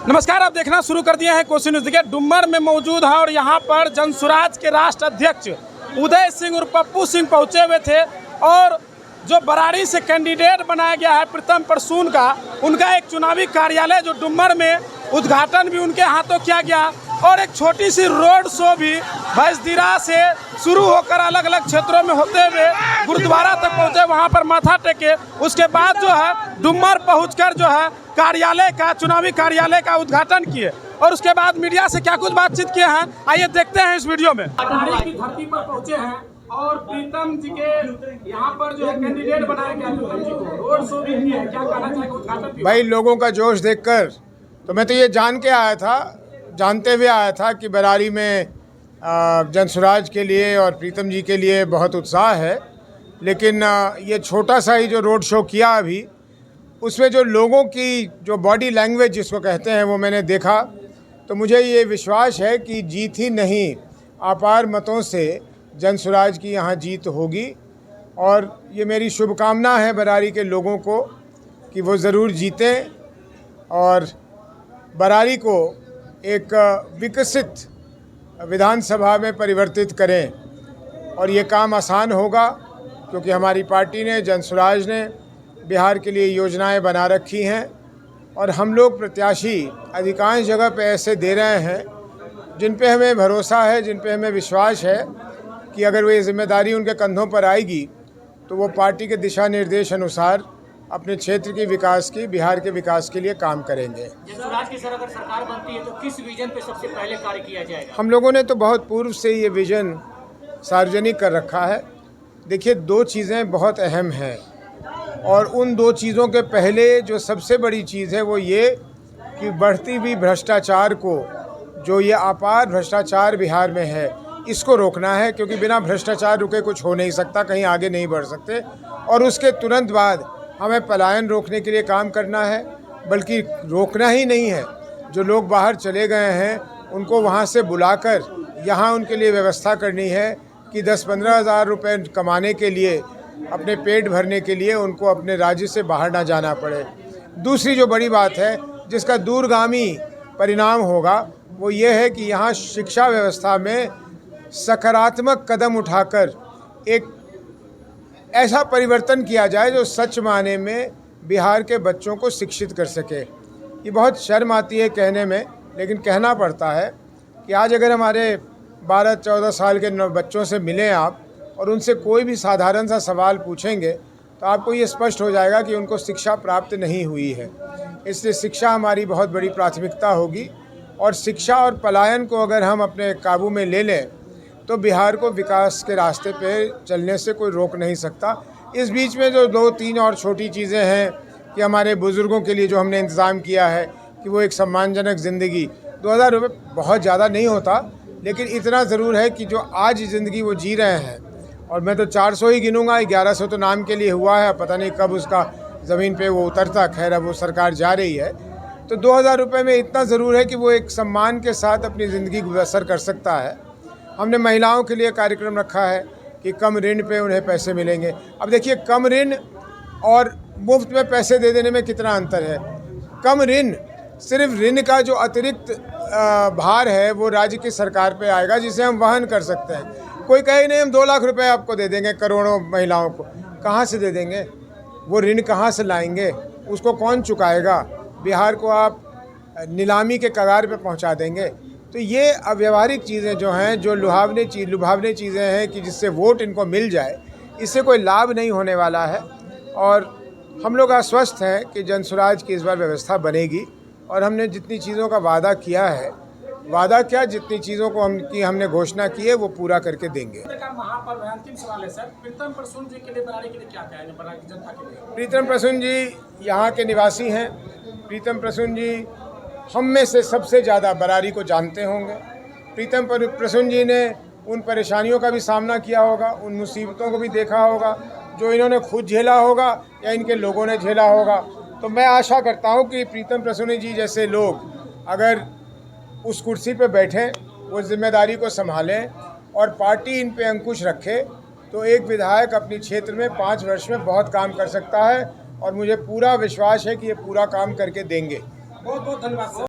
नमस्कार, आप देखना शुरू कर दिए हैं कोसी न्यूज़। देखिए डुम्मर में मौजूद है और यहाँ पर जनसुराज के राष्ट्र अध्यक्ष उदय सिंह और पप्पू सिंह पहुँचे हुए थे और जो बराड़ी से कैंडिडेट बनाया गया है प्रीतम प्रसून का, उनका एक चुनावी कार्यालय जो डुम्मर में उद्घाटन भी उनके हाथों किया गया और एक छोटी सी रोड शो भी भैंसदीरा से शुरू होकर अलग अलग क्षेत्रों में होते हुए गुरुद्वारा तक पहुँचे, वहाँ पर माथा टेके। उसके बाद जो है डुम्मर पहुँचकर जो है कार्यालय का, चुनावी कार्यालय का उद्घाटन किए और उसके बाद मीडिया से क्या कुछ बातचीत किए हैं, आइए देखते हैं इस वीडियो में। बराड़ी की धरती पर पहुँचे हैं और प्रीतम जी के यहाँ पर जो है कैंडिडेट बनाया गया प्रीतम जी को, रोड शो भी किया है, क्या कहना चाहेंगे उद्घाटन? भाई लोगों का जोश देखकर तो मैं तो ये जानते हुए आया था कि बराड़ी में जनसुराज के लिए और प्रीतम जी के लिए बहुत उत्साह है, लेकिन ये छोटा सा ही जो रोड शो किया अभी, उसमें जो लोगों की जो बॉडी लैंग्वेज जिसको कहते हैं वो मैंने देखा, तो मुझे ये विश्वास है कि जीत ही नहीं अपार मतों से जनसुराज की यहाँ जीत होगी। और ये मेरी शुभकामना है बराड़ी के लोगों को कि वो ज़रूर जीतें और बराड़ी को एक विकसित विधानसभा में परिवर्तित करें। और ये काम आसान होगा क्योंकि हमारी पार्टी ने, जनसुराज ने बिहार के लिए योजनाएं बना रखी हैं और हम लोग प्रत्याशी अधिकांश जगह पे ऐसे दे रहे हैं जिन पे हमें भरोसा है, जिन पे हमें विश्वास है कि अगर वो ये जिम्मेदारी उनके कंधों पर आएगी तो वो पार्टी के दिशा निर्देश अनुसार अपने क्षेत्र के विकास की, बिहार के विकास के लिए काम करेंगे। जनसुराज की अगर सरकार बनती है तो किस विजन पे सबसे पहले कार्य किया जाएगा? हम लोगों ने तो बहुत पूर्व से ये विजन सार्वजनिक कर रखा है। देखिए, दो चीज़ें बहुत अहम हैं और उन दो चीज़ों के पहले जो सबसे बड़ी चीज़ है वो ये कि बढ़ती हुई भ्रष्टाचार को, जो ये अपार भ्रष्टाचार बिहार में है, इसको रोकना है, क्योंकि बिना भ्रष्टाचार रुके कुछ हो नहीं सकता, कहीं आगे नहीं बढ़ सकते। और उसके तुरंत बाद हमें पलायन रोकने के लिए काम करना है, बल्कि रोकना ही नहीं है, जो लोग बाहर चले गए हैं उनको वहाँ से बुलाकर यहाँ उनके लिए व्यवस्था करनी है कि 10-15 हज़ार रुपये कमाने के लिए, अपने पेट भरने के लिए उनको अपने राज्य से बाहर ना जाना पड़े। दूसरी जो बड़ी बात है जिसका दूरगामी परिणाम होगा वो ये है कि यहाँ शिक्षा व्यवस्था में सकारात्मक कदम उठाकर एक ऐसा परिवर्तन किया जाए जो सच माने में बिहार के बच्चों को शिक्षित कर सके। ये बहुत शर्म आती है कहने में, लेकिन कहना पड़ता है कि आज अगर हमारे 12-14 साल के बच्चों से मिलें आप और उनसे कोई भी साधारण सा सवाल पूछेंगे तो आपको ये स्पष्ट हो जाएगा कि उनको शिक्षा प्राप्त नहीं हुई है। इसलिए शिक्षा हमारी बहुत बड़ी प्राथमिकता होगी और शिक्षा और पलायन को अगर हम अपने काबू में ले लें तो बिहार को विकास के रास्ते पे चलने से कोई रोक नहीं सकता। इस बीच में जो 2-3 और छोटी चीज़ें हैं कि हमारे बुज़ुर्गों के लिए जो हमने इंतज़ाम किया है कि वो एक सम्मानजनक ज़िंदगी, 2000 रुपये बहुत ज़्यादा नहीं होता, लेकिन इतना ज़रूर है कि जो आज ज़िंदगी वो जी रहे हैं, और मैं तो 400 ही गिनूँगा, 1100 तो नाम के लिए हुआ है, पता नहीं कब उसका ज़मीन पे वो उतरता, खैर अब वो सरकार जा रही है। तो 2000 रुपये में इतना ज़रूर है कि वो एक सम्मान के साथ अपनी ज़िंदगी बसर कर सकता है। हमने महिलाओं के लिए कार्यक्रम रखा है कि कम ऋण पे उन्हें पैसे मिलेंगे। अब देखिए, कम ऋण और मुफ्त में पैसे दे देने में कितना अंतर है। कम ऋण, सिर्फ ऋण का जो अतिरिक्त भार है वो राज्य की सरकार पे आएगा, जिसे हम वहन कर सकते हैं। कोई कहे नहीं हम 2 लाख रुपए आपको दे देंगे करोड़ों महिलाओं को, कहाँ से दे देंगे? वो ऋण कहाँ से लाएंगे? उसको कौन चुकाएगा? बिहार को आप नीलामी के कगार पे पहुँचा देंगे। तो ये अव्यवहारिक चीज़ें जो हैं, जो लुभावनी चीज़ें हैं कि जिससे वोट इनको मिल जाए, इससे कोई लाभ नहीं होने वाला है। और हम लोग आश्वस्त हैं कि जनसुराज की इस बार व्यवस्था बनेगी और हमने जितनी चीज़ों का वादा किया है, जितनी चीज़ों को हमने घोषणा की है वो पूरा करके देंगे। अंतिम सवाल है सर, प्रीतम प्रसून जी के लिए, बराड़ी के लिए क्या कहेंगे, बराड़ी की जनता के लिए? प्रीतम प्रसून जी यहाँ के निवासी हैं। प्रीतम प्रसून जी हम में से सबसे ज़्यादा बराड़ी को जानते होंगे। प्रीतम प्रसून जी ने उन परेशानियों का भी सामना किया होगा, उन मुसीबतों को भी देखा होगा जो इन्होंने खुद झेला होगा या इनके लोगों ने झेला होगा। तो मैं आशा करता हूं कि प्रीतम प्रसून जी जैसे लोग अगर उस कुर्सी पर बैठें, वो जिम्मेदारी को संभालें और पार्टी इन पे अंकुश रखे, तो एक विधायक अपने क्षेत्र में 5 वर्ष में बहुत काम कर सकता है और मुझे पूरा विश्वास है कि ये पूरा काम करके देंगे। बहुत बहुत धन्यवाद।